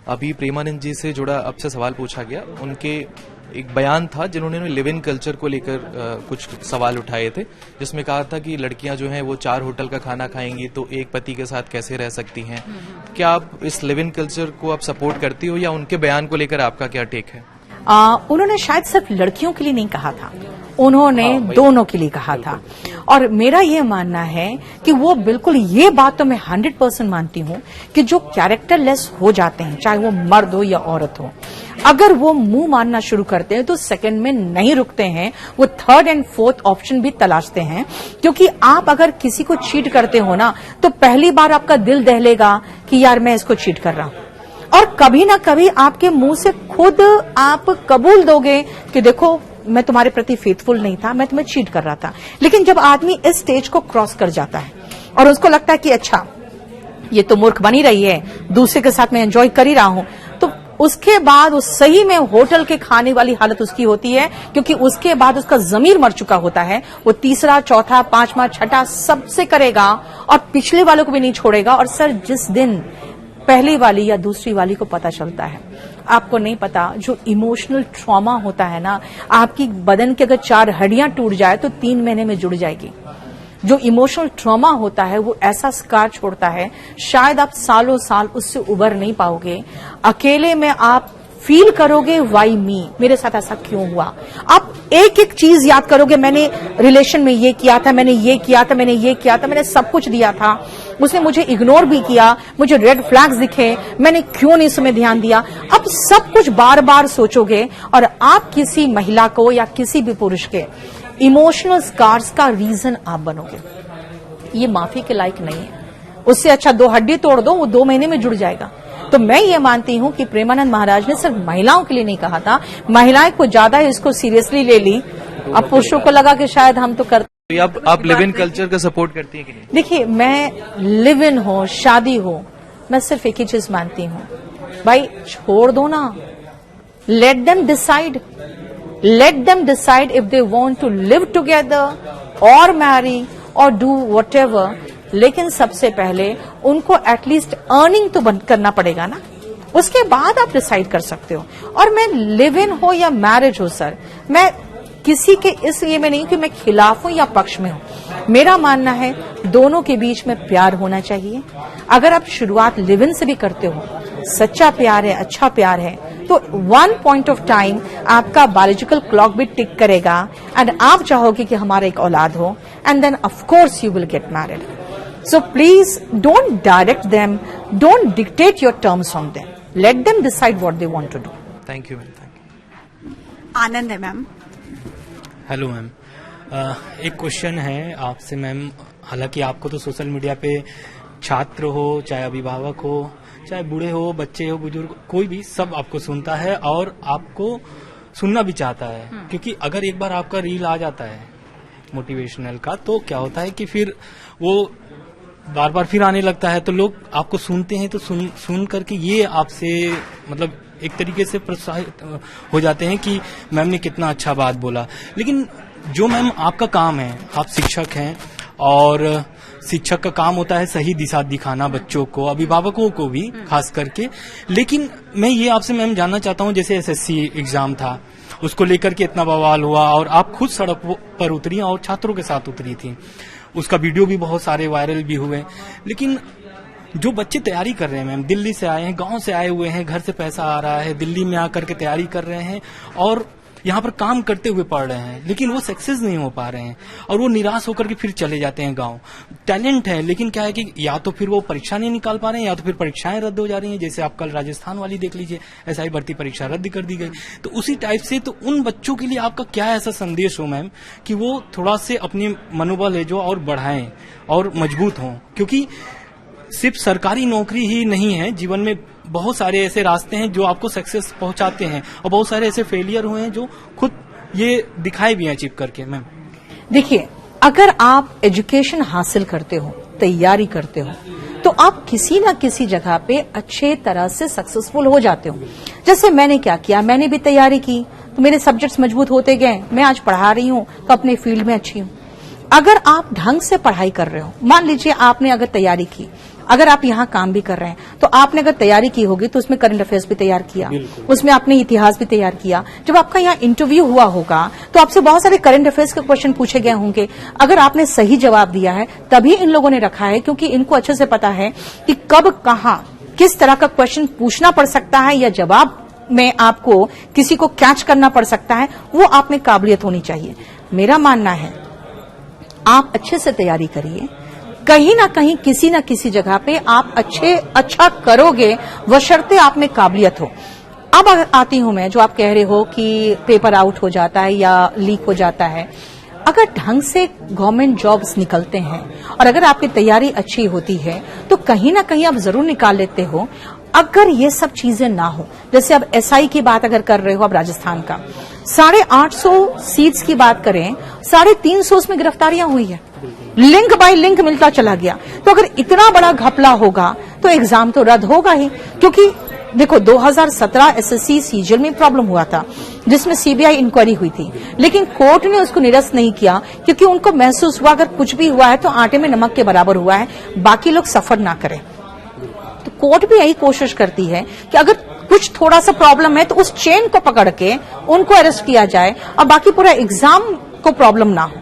अभी प्रेमानंद जी से जुड़ा आपसे सवाल पूछा गया, उनके एक बयान था जिन्होंने लिव इन कल्चर को लेकर कुछ सवाल उठाए थे, जिसमें कहा था कि लड़कियां जो हैं वो 4 होटल का खाना खाएंगी तो एक पति के साथ कैसे रह सकती हैं। क्या आप इस लिव इन कल्चर को आप सपोर्ट करती हो या उनके बयान को लेकर आपका क्या टेक है? उन्होंने शायद सिर्फ लड़कियों के लिए नहीं कहा था, उन्होंने दोनों के लिए कहा था। और मेरा ये मानना है कि वो बिल्कुल, ये बात तो मैं 100% मानती हूँ कि जो कैरेक्टरलेस हो जाते हैं, चाहे वो मर्द हो या औरत हो, अगर वो मुंह मारना शुरू करते हैं तो सेकंड में नहीं रुकते हैं, वो थर्ड एंड फोर्थ ऑप्शन भी तलाशते हैं। क्योंकि आप अगर किसी को चीट करते हो ना, तो पहली बार आपका दिल दहलेगा कि यार मैं इसको चीट कर रहा हूं, और कभी ना कभी आपके मुंह से खुद आप कबूल दोगे कि देखो मैं तुम्हारे प्रति फेथफुल नहीं था, मैं तुम्हें चीट कर रहा था। लेकिन जब आदमी इस स्टेज को क्रॉस कर जाता है और उसको लगता है कि अच्छा ये तो मूर्ख बनी रही है, दूसरे के साथ मैं एंजॉय कर ही रहा हूं, तो उसके बाद वो सही में होटल के खाने वाली हालत उसकी होती है। क्योंकि उसके बाद उसका जमीर मर चुका होता है, वो तीसरा, चौथा, पांचवा, छठा सबसे करेगा और पिछले वालों को भी नहीं छोड़ेगा। और सर, जिस दिन पहली वाली या दूसरी वाली को पता चलता है, आपको नहीं पता, जो इमोशनल ट्रॉमा होता है ना, आपकी बदन की अगर 4 हड्डियां टूट जाए तो 3 महीने में जुड़ जाएगी। जो इमोशनल ट्रॉमा होता है वो ऐसा स्कार छोड़ता है, शायद आप सालों साल उससे उबर नहीं पाओगे। अकेले में आप फील करोगे वाई मी, मेरे साथ ऐसा क्यों हुआ। आप एक एक चीज याद करोगे, मैंने रिलेशन में ये किया था, मैंने ये किया था, मैंने ये किया था, मैंने सब कुछ दिया था, उसने मुझे इग्नोर भी किया, मुझे रेड फ्लैग्स दिखे, मैंने क्यों नहीं उसमें ध्यान दिया। अब सब कुछ बार बार सोचोगे और आप किसी महिला को या किसी भी पुरुष के इमोशनल स्कार्स का रीजन आप बनोगे। ये माफी के लायक नहीं है। उससे अच्छा 2 हड्डी तोड़ दो, वो 2 महीने में जुड़ जाएगा। तो मैं ये मानती हूं कि प्रेमानंद महाराज ने सिर्फ महिलाओं के लिए नहीं कहा था, महिलाएं को ज्यादा इसको सीरियसली ले ली। अब पुरुषों को लगा कि शायद हम तो करते। आप लिव इन कल्चर का सपोर्ट करती हैं कि नहीं? देखिए, मैं लिव इन हो, शादी हो, मैं सिर्फ एक ही चीज मानती हूं, भाई छोड़ दो ना, let them decide, let them decide if they want to live together और मैरी और डू व्हाटएवर। लेकिन सबसे पहले उनको एटलीस्ट अर्निंग तो बंद करना पड़ेगा ना, उसके बाद आप डिसाइड कर सकते हो। और मैं लिव इन हो या मैरिज हो सर, मैं किसी के इस ये में नहीं कि मैं खिलाफ हूं या पक्ष में हूं। मेरा मानना है दोनों के बीच में प्यार होना चाहिए। अगर आप शुरुआत लिव इन से भी करते हो, सच्चा प्यार है, अच्छा प्यार है, तो 1 पॉइंट ऑफ टाइम आपका बायोलॉजिकल क्लॉक भी टिक करेगा एंड आप चाहोगे कि हमारा एक औलाद हो, and then of course you will get married. So please don't direct them, don't dictate your terms on them. Let them decide what they want to do. Thank you, ma'am. Thank you. आनंद है ma'am. Hello ma'am, एक question है आपसे ma'am. हालांकि आपको तो social media पे छात्र हो, चाहे अभिभावक हो, चाहे बूढ़े हो, बच्चे हो, बुजुर्ग, कोई भी, सब आपको सुनता है और आपको सुनना भी चाहता है। क्योंकि अगर एक बार आपका रील आ जाता है मोटिवेशनल का, तो क्या होता है कि फिर वो बार बार फिर आने लगता है, तो लोग आपको सुनते हैं, तो सुन करके ये आपसे मतलब एक तरीके से प्रोत्साहित हो जाते हैं कि मैम ने कितना अच्छा बात बोला। लेकिन जो मैम आपका काम है, आप शिक्षक हैं और शिक्षक का काम होता है सही दिशा दिखाना बच्चों को, अभिभावकों को भी खास करके। लेकिन मैं ये आपसे मैम जानना चाहता हूँ, जैसे एसएससी एग्जाम था, उसको लेकर के इतना बवाल हुआ और आप खुद सड़क पर उतरी और छात्रों के साथ उतरी थी, उसका वीडियो भी बहुत सारे वायरल भी हुए। लेकिन जो बच्चे तैयारी कर रहे हैं मैम, दिल्ली से आए हैं, गांव से आए हुए हैं, घर से पैसा आ रहा है, दिल्ली में आकर के तैयारी कर रहे हैं और यहाँ पर काम करते हुए पढ़ रहे हैं, लेकिन वो सक्सेस नहीं हो पा रहे हैं और वो निराश होकर के फिर चले जाते हैं गांव। टैलेंट है, लेकिन क्या है कि या तो फिर वो परीक्षा नहीं निकाल पा रहे हैं, या तो फिर परीक्षाएं रद्द हो जा रही हैं। जैसे आप कल राजस्थान वाली देख लीजिए, SI भर्ती परीक्षा रद्द कर दी गई। तो उसी टाइप से तो उन बच्चों के लिए आपका क्या ऐसा संदेश हो मैम कि वो थोड़ा से अपने मनोबल है जो और बढ़ाएं और मजबूत हों? क्योंकि सिर्फ सरकारी नौकरी ही नहीं है, जीवन में बहुत सारे ऐसे रास्ते हैं जो आपको सक्सेस पहुंचाते हैं और बहुत सारे ऐसे फेलियर हुए हैं जो खुद ये दिखाए भी हैं अचीव करके। मैम देखिए, अगर आप एजुकेशन हासिल करते हो, तैयारी करते हो, तो आप किसी ना किसी जगह पे अच्छे तरह से सक्सेसफुल हो जाते हो। जैसे मैंने क्या किया, मैंने भी तैयारी की तो मेरे सब्जेक्ट्स मजबूत होते गए, मैं आज पढ़ा रही हूँ तो अपने फील्ड में अच्छी हूँ। अगर आप ढंग से पढ़ाई कर रहे हो, मान लीजिए आपने अगर तैयारी की, अगर आप यहाँ काम भी कर रहे हैं तो आपने अगर तैयारी की होगी तो उसमें करंट अफेयर्स भी तैयार किया, उसमें आपने इतिहास भी तैयार किया। जब आपका यहाँ इंटरव्यू हुआ होगा तो आपसे बहुत सारे करंट अफेयर्स के क्वेश्चन पूछे गए होंगे। अगर आपने सही जवाब दिया है तभी इन लोगों ने रखा है, क्योंकि इनको अच्छे से पता है कि कब कहां किस तरह का क्वेश्चन पूछना पड़ सकता है या जवाब में आपको किसी को कैच करना पड़ सकता है, वो आप में काबिलियत होनी चाहिए। मेरा मानना है आप अच्छे से तैयारी करिए, कहीं ना कहीं किसी न किसी जगह पे आप अच्छा करोगे, बशर्ते आप में काबिलियत हो। अब आती हूं मैं, जो आप कह रहे हो कि पेपर आउट हो जाता है या लीक हो जाता है, अगर ढंग से गवर्नमेंट जॉब्स निकलते हैं और अगर आपकी तैयारी अच्छी होती है तो कहीं ना कहीं आप जरूर निकाल लेते हो। अगर ये सब चीजें ना हो, जैसे अब एसआई की बात अगर कर रहे हो आप राजस्थान का, 850 सीट्स की बात करें, 350 उसमें गिरफ्तारियां हुई है, लिंक बाय लिंक मिलता चला गया। तो अगर इतना बड़ा घपला होगा तो एग्जाम तो रद्द होगा ही, क्योंकि देखो 2017 एसएससी सीजीएल में प्रॉब्लम हुआ था जिसमें सीबीआई इंक्वायरी हुई थी, लेकिन कोर्ट ने उसको निरस्त नहीं किया क्योंकि उनको महसूस हुआ अगर कुछ भी हुआ है तो आटे में नमक के बराबर हुआ है, बाकी लोग सफर ना करें। तो कोर्ट भी यही कोशिश करती है कि अगर कुछ थोड़ा सा प्रॉब्लम है तो उस चेन को पकड़ के उनको अरेस्ट किया जाए और बाकी पूरा एग्जाम को प्रॉब्लम ना हो।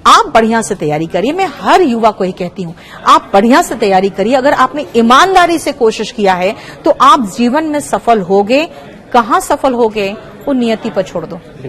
आप बढ़िया से तैयारी करिए, मैं हर युवा को ही कहती हूं, आप बढ़िया से तैयारी करिए। अगर आपने ईमानदारी से कोशिश किया है तो आप जीवन में सफल होगे। कहां सफल होगे वो नियति पर छोड़ दो।